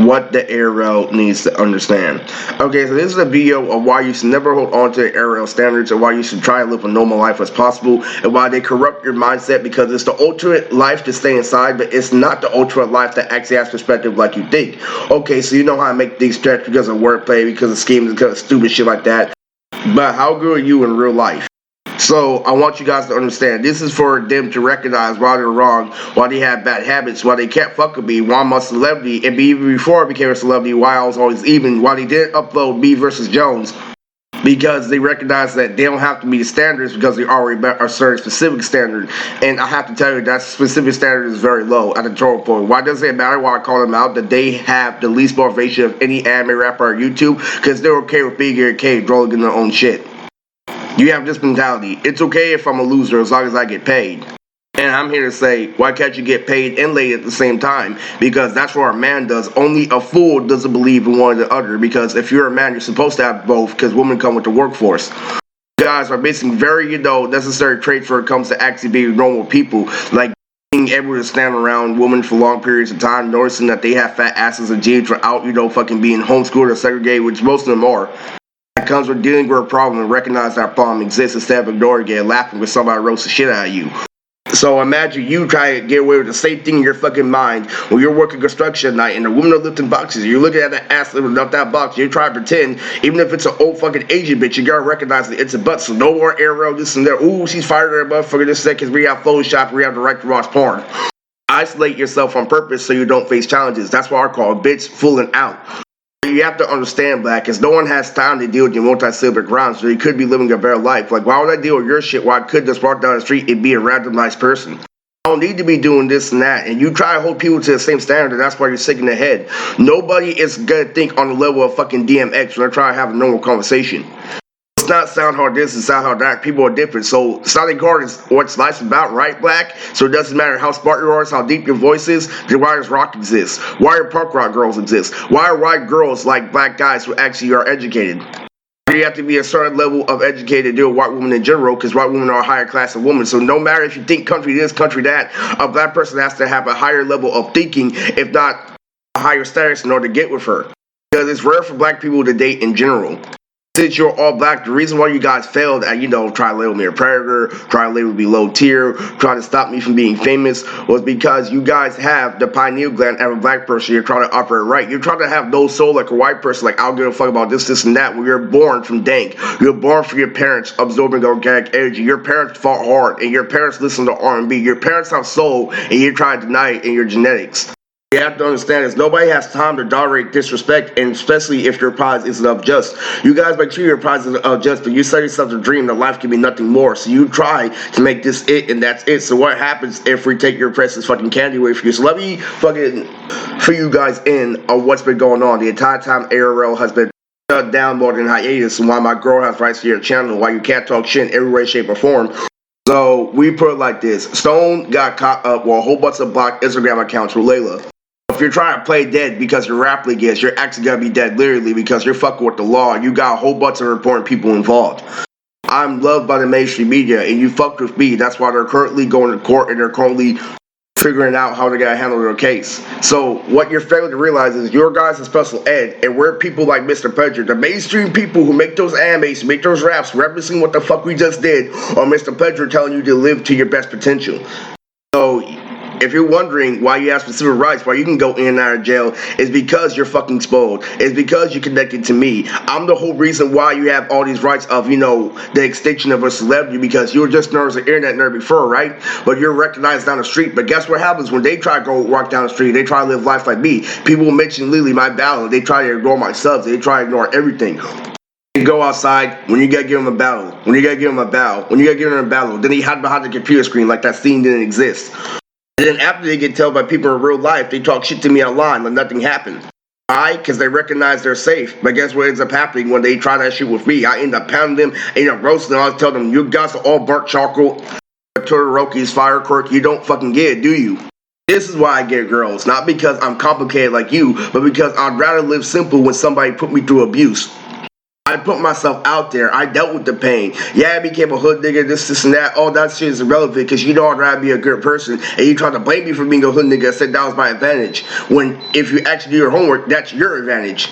what the ARL needs to understand. Okay, so this is a video of why you should never hold on to the ARL standards and why you should try to live a normal life as possible and why they corrupt your mindset, because it's the ultimate life to stay inside, but it's not the ultimate life that actually has perspective like you think. Okay, so you know how to make things stretch because of wordplay, because of schemes, because of stupid shit like that. But how good are you in real life? So I want you guys to understand, this is for them to recognize why they're wrong, why they have bad habits, why they can't fuck with me, why I'm a celebrity, and even before I became a celebrity, why I was always even, why they didn't upload me versus Jones, because they recognize that they don't have to meet the standards because they already met a certain specific standard. And I have to tell you, that specific standard is very low at the total point. Why does it matter why I call them out? That they have the least motivation of any anime rapper on YouTube, because they're okay with being in a cave, rolling in their own shit. You have this mentality. It's okay if I'm a loser as long as I get paid. And I'm here to say, why can't you get paid and laid at the same time? Because that's what a man does. Only a fool doesn't believe in one or the other. Because if you're a man, you're supposed to have both, because women come with the workforce. You guys are missing very, necessary traits when it comes to actually being normal people. Like being able to stand around women for long periods of time, noticing that they have fat asses and jeans without, fucking being homeschooled or segregated, which most of them are. That comes with dealing with a problem and recognize that problem exists instead of ignoring it and laughing when somebody roasts the shit out of you. So imagine you try to get away with the same thing in your fucking mind when you're working construction at night and the women are lifting boxes. You're looking at that ass lifting up that box. You try to pretend, even if it's an old fucking Asian bitch, you gotta recognize that it's a butt. So no more ARL, this and that. Ooh, she's fired her motherfucker this second. We have Photoshop, we have direct to watch porn. Isolate yourself on purpose so you don't face challenges. That's what I call a bitch fooling out. You have to understand, Black, is no one has time to deal with your multi-syllabic rhymes, so you could be living a better life. Like, why would I deal with your shit? Why I could just walk down the street and be a random nice person? I don't need to be doing this and that. And you try to hold people to the same standard, and that's why you're sick in the head. Nobody is gonna think on the level of fucking DMX when they're trying to have a normal conversation. It's not sound hard this and sound hard that. People are different. So sounding hard is what's life about, right, Black? So it doesn't matter how smart you are, how deep your voice is. Then why does rock exist? Why do punk rock girls exist? Why are white girls like black guys who actually are educated? You have to be a certain level of educated to deal with white women in general, because white women are a higher class of women. So no matter if you think country this, country that, a black person has to have a higher level of thinking, if not a higher status, in order to get with her. Because it's rare for black people to date in general. Since you're all black, the reason why you guys failed at, try to label me a predator, try to label me low tier, try to stop me from being famous, was because you guys have the pineal gland as a black person. You're trying to operate right. You're trying to have no soul like a white person, like, I don't give a fuck about this, and that. When you're born from dank, you're born from your parents absorbing organic energy. Your parents fought hard, and your parents listen to R&B. Your parents have soul, and you're trying to deny it in your genetics. You have to understand is nobody has time to tolerate disrespect, and especially if your prize isn't unjust. You guys make sure your prize isn't unjust, but you set yourself to dream that life can be nothing more. So you try to make this it, and that's it. So what happens if we take your precious fucking candy away from you? So let me fucking fill you guys in on what's been going on. The entire time ARL has been shut down more than hiatus, and why my girl has rights to your channel, why you can't talk shit in every way, shape, or form. So we put it like this. Stone got caught up with a whole bunch of blocked Instagram accounts with Layla. If you're trying to play dead because your rap league is, you're actually going to be dead literally because you're fucking with the law. You got a whole bunch of important people involved. I'm loved by the mainstream media, and you fucked with me. That's why they're currently going to court, and they're currently figuring out how they're going to handle their case. So what you're failing to realize is your guys are special ed, and we're people like Mr. Pleasure. The mainstream people who make those animes, make those raps, referencing what the fuck we just did, or Mr. Pleasure telling you to live to your best potential. So if you're wondering why you have specific rights, why you can go in and out of jail, it's because you're fucking spoiled. It's because you're connected to me. I'm the whole reason why you have all these rights of, the extinction of a celebrity, because you were just known as an internet nerd before, right? But you're recognized down the street. But guess what happens when they try to go walk down the street? They try to live life like me. People will mention Lily, my battle. They try to ignore my subs. They try to ignore everything. You go outside when you gotta give him a battle. When you gotta give him a battle. When you gotta give him a battle. Then he hide behind the computer screen like that scene didn't exist. And then after they get told by people in real life, they talk shit to me online like nothing happened. Why? Because they recognize they're safe. But guess what ends up happening when they try that shit with me? I end up pounding them, end up roasting them. I tell them, you guys are all burnt charcoal. Todoroki's fire quirk. You don't fucking get it, do you? This is why I get girls. Not because I'm complicated like you, but because I'd rather live simple when somebody put me through abuse. I put myself out there. I dealt with the pain. Yeah, I became a hood nigga, this, and that. All that shit is irrelevant because you know I'd rather be a good person. And you try to blame me for being a hood nigga and said that was my advantage. When if you actually do your homework, that's your advantage.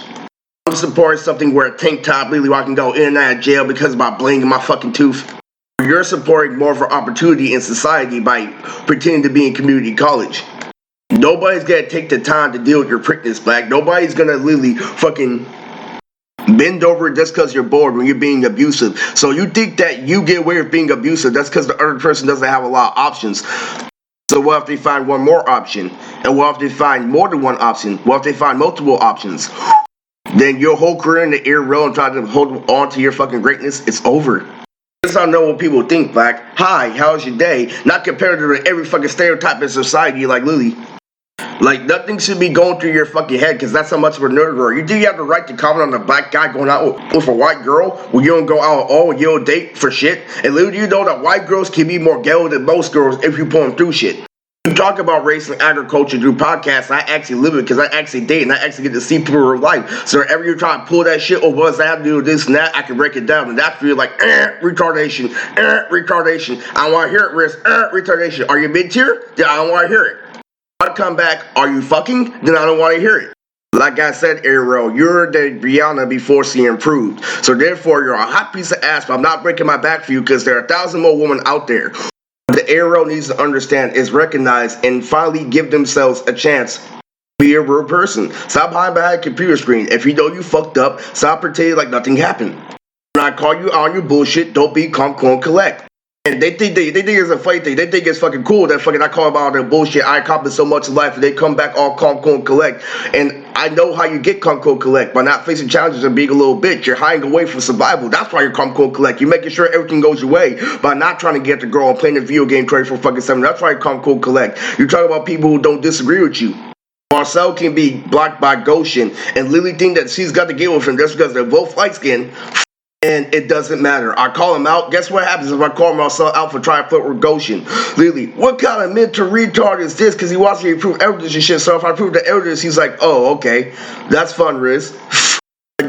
I'm supporting something where a tank top really where I can go in and out of jail because of my bling in my fucking tooth. You're supporting more of an opportunity in society by pretending to be in community college. Nobody's gonna take the time to deal with your prickness, Black. Nobody's gonna literally fucking bend over just because you're bored when you're being abusive. So you think that you get away with being abusive, that's because the other person doesn't have a lot of options. So what if they find one more option? And what if they find more than one option? What if they find multiple options? Then your whole career in the ARL and try to hold on to your fucking greatness, it's over. That's how I know what people think, Black. Hi, how's your day? Not compared to every fucking stereotype in society like Lily. Like, nothing should be going through your fucking head because that's how much of a nerd you are. You do you have the right to comment on a black guy going out with a white girl when you don't go out at all, when you don't date for shit? And little do you know that white girls can be more ghetto than most girls if you put them through shit. You talk about race and agriculture through podcasts, I actually live it because I actually date and I actually get to see people in real life. So whenever you're trying to pull that shit, oh, what does that have to do with this and that, I can break it down. And that feel like, retardation, retardation. I don't want to hear it, Riz, retardation. Are you mid-tier? Then I don't want to hear it. I come back, are you fucking? Then I don't want to hear it. Like I said, ARL, you're the Brianna before she improved. So therefore, you're a hot piece of ass, but I'm not breaking my back for you because there are 1,000 more women out there. The ARL needs to understand is recognize and finally give themselves a chance to be a real person. Stop hiding behind a computer screen. If you know you fucked up, stop pretending like nothing happened. When I call you on your bullshit, don't be calm, cool, and collect. And they think it's a funny thing. They think it's fucking cool that fucking I call them out on their bullshit. I accomplished so much in life and they come back all calm, cool, and collect. And I know how you get calm, cool, and collect by not facing challenges and being a little bitch. You're hiding away from survival. That's why you're calm, cool, and collect. You're making sure everything goes your way by not trying to get the girl and playing the video game 24/7. That's why you're calm, cool, and collect. You're talking about people who don't disagree with you. Marcel can be blocked by Goshen and Lily think that she's got to get with him just because they're both light skinned. And it doesn't matter. I call him out. Guess what happens if I call myself out for trying to flirt with Goshen? Lily, what kind of mental retard is this? Because he wants me to prove evidence and shit. So if I prove the evidence, he's like, oh, okay. That's fun, Riz.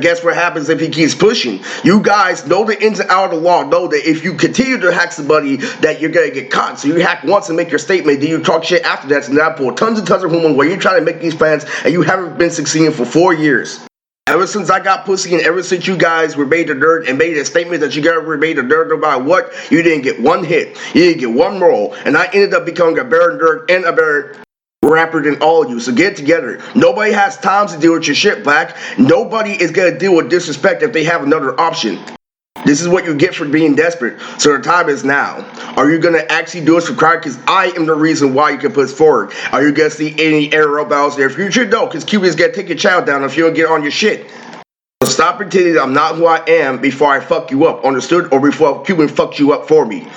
Guess what happens if he keeps pushing? You guys know the ins and outs of the law. Know that if you continue to hack somebody, that you're going to get caught. So you hack once and make your statement. Then you talk shit after that. So now I pull tons and tons of women where you're trying to make these plans and you haven't been succeeding for 4 years. Ever since I got pussy and ever since you guys were made a nerd and made a statement that you guys were made a nerd about what, you didn't get one hit. You didn't get one roll. And I ended up becoming a better nerd and a better rapper than all of you. So get together. Nobody has time to deal with your shit, Black. Nobody is going to deal with disrespect if they have another option. This is what you get for being desperate. So the time is now. Are you going to actually do this for crowd? Because I am the reason why you can put forward. Are you going to see any ARL battles there? If you should know, because Cuban's going to take your child down if you don't get on your shit. So stop pretending I'm not who I am before I fuck you up. Understood? Or before Cuban fucks you up for me.